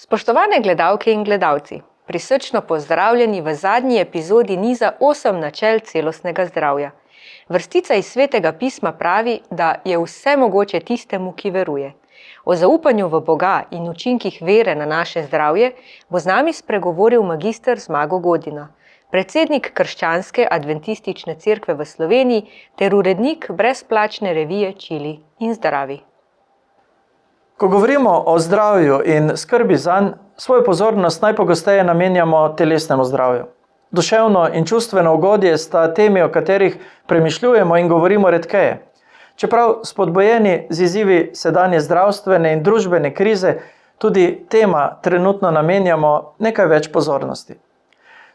Spoštovane gledalke in gledalci, prisrčno pozdravljeni v zadnji epizodi niza 8 načel celostnega zdravja. Vrstica iz Svetega pisma pravi, da je vse mogoče tistemu, ki veruje. O zaupanju v Boga in učinkih vere na naše zdravje bo z nami spregovoril magister Zmago Godina, predsednik Krščanske adventistične cerkve v Sloveniji ter urednik brezplačne revije Čili in zdravi. Ko govorimo o zdravju in skrbi zanj, svojo pozornost najpogosteje namenjamo telesnemu zdravju. Duševno in čustveno ugodje sta temi, o katerih premišljujemo in govorimo redkeje. Čeprav spodbojeni z izzivi sedanje zdravstvene in družbene krize, tudi tema trenutno namenjamo nekaj več pozornosti.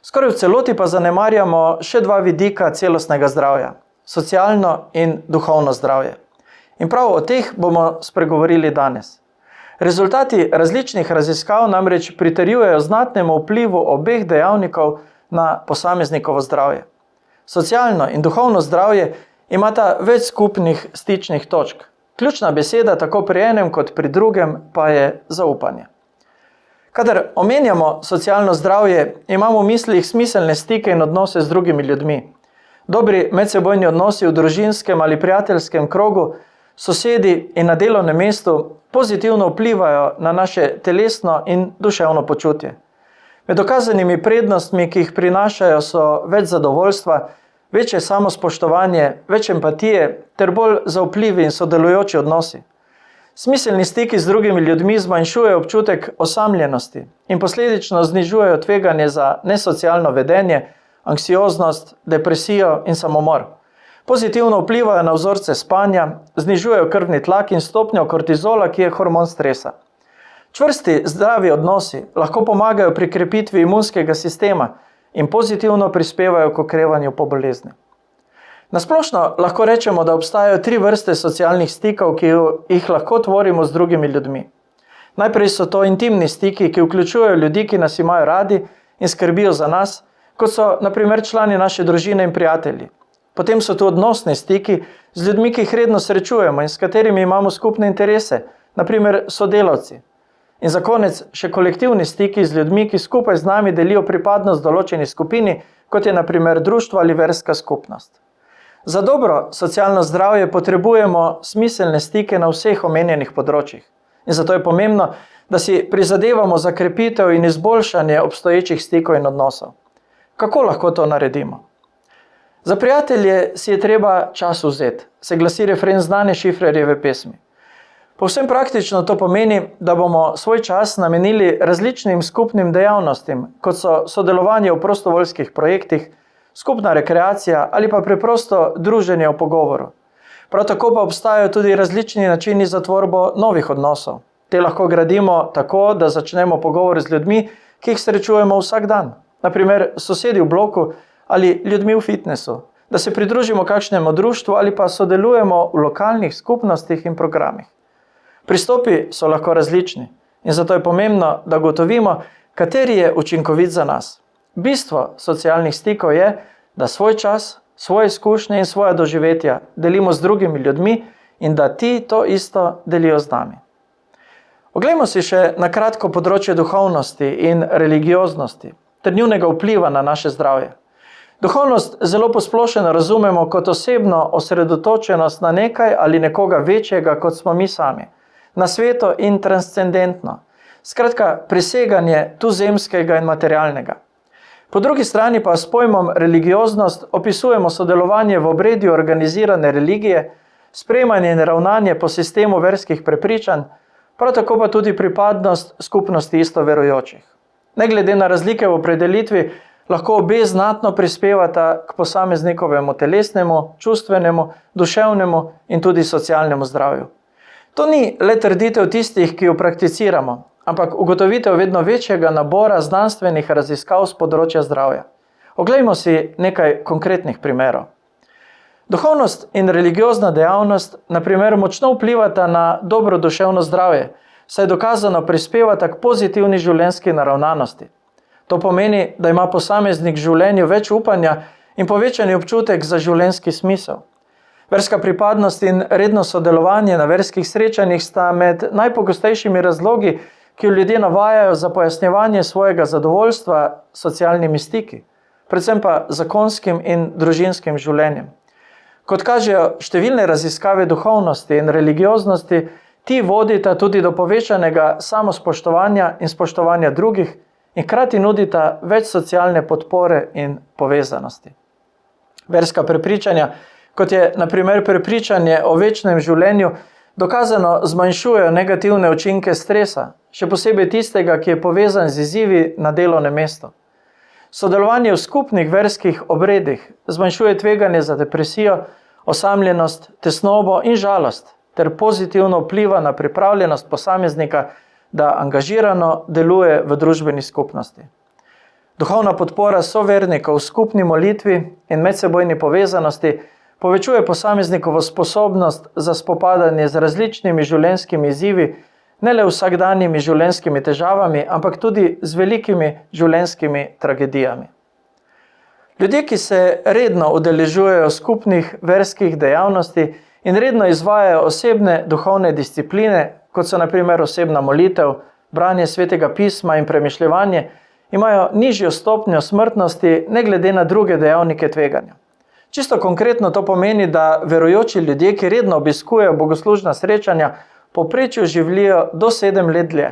Skoraj v celoti pa zanemarjamo še dva vidika celostnega zdravja: socialno in duhovno zdravje. In prav o teh bomo spregovorili danes. Rezultati različnih raziskav namreč pritrjujejo znatnemu vplivu obeh dejavnikov na posameznikovo zdravje. Socialno in duhovno zdravje imata več skupnih stičnih točk. Ključna beseda tako pri enem kot pri drugem pa je zaupanje. Kadar omenjamo socialno zdravje, imamo v mislih smiselne stike in odnose z drugimi ljudmi. Dobri medsebojni odnosi v družinskem ali prijateljskem krogu, sosedi in na delovnem mestu pozitivno vplivajo na naše telesno in duševno počutje. Med dokazanimi prednostmi, ki jih prinašajo, so več zadovoljstva, večje samospoštovanje, več empatije ter bolj zaupljivi in sodelujoči odnosi. Smiselni stiki z drugimi ljudmi zmanjšujejo občutek osamljenosti in posledično znižujejo tveganje za nesocialno vedenje, anksioznost, depresijo in samomor. Pozitivno vplivajo na vzorce spanja, znižujejo krvni tlak in stopnjo kortizola, ki je hormon stresa. Čvrsti, zdravi odnosi lahko pomagajo pri krepitvi imunskega sistema in pozitivno prispevajo k okrevanju po bolezni. Na splošno lahko rečemo, da obstajajo 3 vrste socialnih stikov, ki jih lahko tvorimo z drugimi ljudmi. Najprej so to intimni stiki, ki vključujejo ljudi, ki nas imajo radi in skrbijo za nas, kot so na primer člani naše družine in prijatelji. Potem so tu odnosni stiki z ljudmi, ki jih redno srečujemo in s katerimi imamo skupne interese, na primer sodelavci. In za konec še kolektivni stiki z ljudmi, ki skupaj z nami delijo pripadnost določeni skupini, kot je na primer društvo ali verska skupnost. Za dobro socialno zdravje potrebujemo smiselne stike na vseh omenjenih področjih. In zato je pomembno, da si prizadevamo za krepitev in izboljšanje obstoječih stikov in odnosov. Kako lahko to naredimo? Za prijatelje si je treba čas vzeti, se glasi refren znane Šifrerjeve pesmi. Povsem praktično to pomeni, da bomo svoj čas namenili različnim skupnim dejavnostim, kot so sodelovanje v prostovoljskih projektih, skupna rekreacija ali pa preprosto druženje v pogovoru. Prav tako pa obstajajo tudi različni načini za tvorbo novih odnosov. Te lahko gradimo tako, da začnemo pogovor z ljudmi, ki jih srečujemo vsak dan. Na primer, sosedi v bloku ali ljudmi v fitnesu, da se pridružimo kakšnemu društvu ali pa sodelujemo v lokalnih skupnostih in programih. Pristopi so lahko različni in zato je pomembno, da ugotovimo, kateri je učinkovit za nas. Bistvo socialnih stikov je, da svoj čas, svoje izkušnje in svoja doživetja delimo z drugimi ljudmi in da ti to isto delijo z nami. Oglejmo si še na kratko področje duhovnosti in religioznosti ter njunega vpliva na naše zdravje. Duhovnost zelo posplošeno razumemo kot osebno osredotočenost na nekaj ali nekoga večjega, kot smo mi sami, na sveto in transcendentno. Skratka, preseganje tuzemskega in materialnega. Po drugi strani pa s pojmom religioznost opisujemo sodelovanje v obredju organizirane religije, sprejemanje in ravnanje po sistemu verskih prepričanj, prav tako pa tudi pripadnost skupnosti istoverujočih. Ne glede na razlike v opredelitvi, lahko obe znatno prispevata k posameznikovemu telesnemu, čustvenemu, duševnemu in tudi socialnemu zdravju. To ni le trditev tistih, ki jo prakticiramo, ampak ugotovitev vedno večjega nabora znanstvenih raziskav z področja zdravja. Oglejmo si nekaj konkretnih primerov. Duhovnost in religiozna dejavnost na primer močno vplivata na dobro duševno zdravje, saj dokazano prispevata k pozitivni življenjski naravnanosti. To pomeni, da ima posameznik v življenju več upanja in povečani občutek za življenjski smisel. Verska pripadnost in redno sodelovanje na verskih srečanjih sta med najpogostejšimi razlogi, ki jo ljudje navajajo za pojasnjevanje svojega zadovoljstva s socialnimi stiki, predvsem pa zakonskim in družinskim življenjem. Kot kažejo številne raziskave duhovnosti in religioznosti, ti vodita tudi do povečanega samospoštovanja in spoštovanja drugih in hkrati nudita več socialne podpore in povezanosti. Verska prepričanja, kot je na primer prepričanje o večnem življenju, dokazano zmanjšujejo negativne učinke stresa, še posebej tistega, ki je povezan z izzivi na delovnem mestu. Sodelovanje v skupnih verskih obredih zmanjšuje tveganje za depresijo, osamljenost, tesnobo in žalost, ter pozitivno vpliva na pripravljenost posameznika, da angažirano deluje v družbeni skupnosti. Duhovna podpora sovernikov v skupni molitvi in medsebojni povezanosti povečuje posameznikovo sposobnost za spopadanje z različnimi življenjskimi izzivi, ne le vsakdanjimi življenjskimi težavami, ampak tudi z velikimi življenjskimi tragedijami. Ljudje, ki se redno udeležujejo skupnih verskih dejavnosti in redno izvajajo osebne duhovne discipline, kot so na primer osebna molitev, branje svetega pisma in premišljevanje, imajo nižjo stopnjo smrtnosti ne glede na druge dejavnike tveganja. Čisto konkretno to pomeni, da verujoči ljudje, ki redno obiskujejo bogoslužna srečanja, povprečju živijo do 7 let dlje.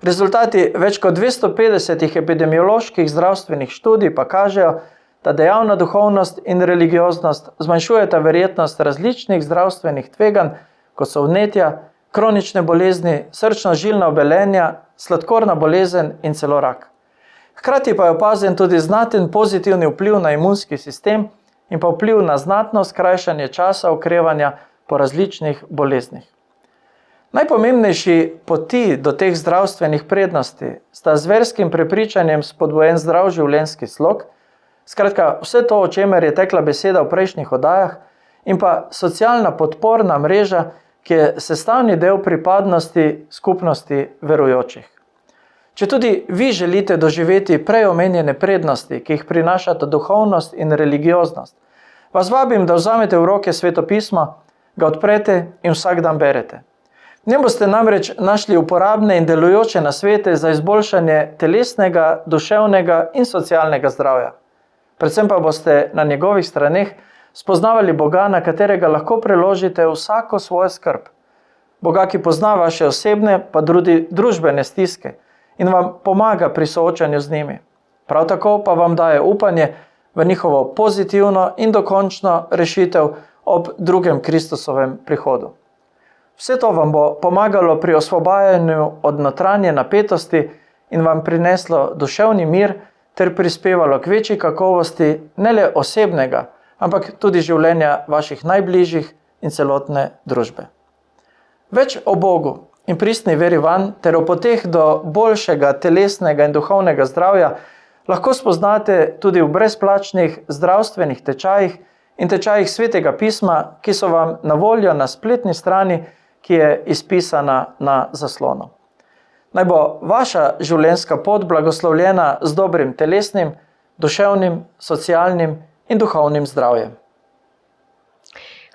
Rezultati več kot 250 epidemioloških zdravstvenih študij pa kažejo, da dejavna duhovnost in religioznost zmanjšujeta verjetnost različnih zdravstvenih tveganj, kot so vnetja, kronične bolezni, srčno-žilna obolenja, sladkorna bolezen in celo rak. Hkrati pa je opazen tudi znaten pozitivni vpliv na imunski sistem in pa vpliv na znatno skrajšanje časa okrevanja po različnih boleznih. Najpomembnejši poti do teh zdravstvenih prednosti sta z verskim prepričanjem spodbujen zdrav življenjski slog, skratka vse to, o čemer je tekla beseda v prejšnjih oddajah, in pa socialna podporna mreža, ki je sestavni del pripadnosti skupnosti verujočih. Če tudi vi želite doživeti prej omenjene prednosti, ki jih prinašata duhovnost in religioznost, vas vabim, da vzamete v roke Sveto pismo, ga odprete in vsak dan berete. V njem boste namreč našli uporabne in delujoče nasvete za izboljšanje telesnega, duševnega in socialnega zdravja. Predvsem pa boste na njegovih straneh spoznavali Boga, na katerega lahko preložite vsako svojo skrb. Boga, ki pozna vaše osebne pa tudi družbene stiske in vam pomaga pri soočanju z njimi. Prav tako pa vam daje upanje v njihovo pozitivno in dokončno rešitev ob drugem Kristusovem prihodu. Vse to vam bo pomagalo pri osvobajanju od notranje napetosti in vam prineslo duševni mir ter prispevalo k večji kakovosti ne le osebnega, ampak tudi življenja vaših najbližjih in celotne družbe. Več o Bogu in pristni veri vanj ter o poteh do boljšega telesnega in duhovnega zdravja lahko spoznate tudi v brezplačnih zdravstvenih tečajih in tečajih Svetega pisma, ki so vam na voljo na spletni strani, ki je izpisana na zaslonu. Naj bo vaša življenjska pot blagoslovljena z dobrim telesnim, duševnim, socialnim in duhovnim zdravjem.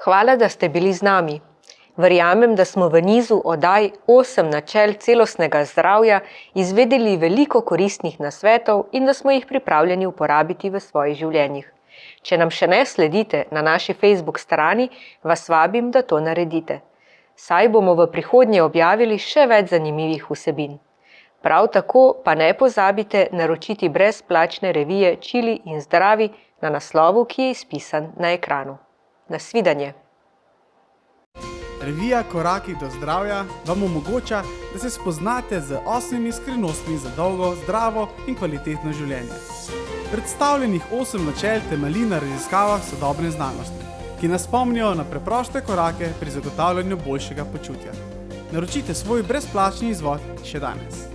Hvala, da ste bili z nami. Verjamem, da smo v nizu oddaj 8 načel celostnega zdravja izvedeli veliko koristnih nasvetov in da smo jih pripravljeni uporabiti v svojih življenjih. Če nam še ne sledite na naši Facebook strani, vas vabim, da to naredite. Saj bomo v prihodnje objavili še več zanimivih vsebin. Prav tako pa ne pozabite naročiti brezplačne revije Čili in zdravi na naslovu, ki je izpisan na ekranu. Nasvidenje! Revija Koraki do zdravja vam omogoča, da se spoznate z 8 skrivnostmi za dolgo, zdravo in kvalitetno življenje. Predstavljenih 8 načel temelji na raziskavah sodobne znanosti, ki nas spomnijo na preproste korake pri zagotavljanju boljšega počutja. Naročite svoj brezplačni izvod še danes.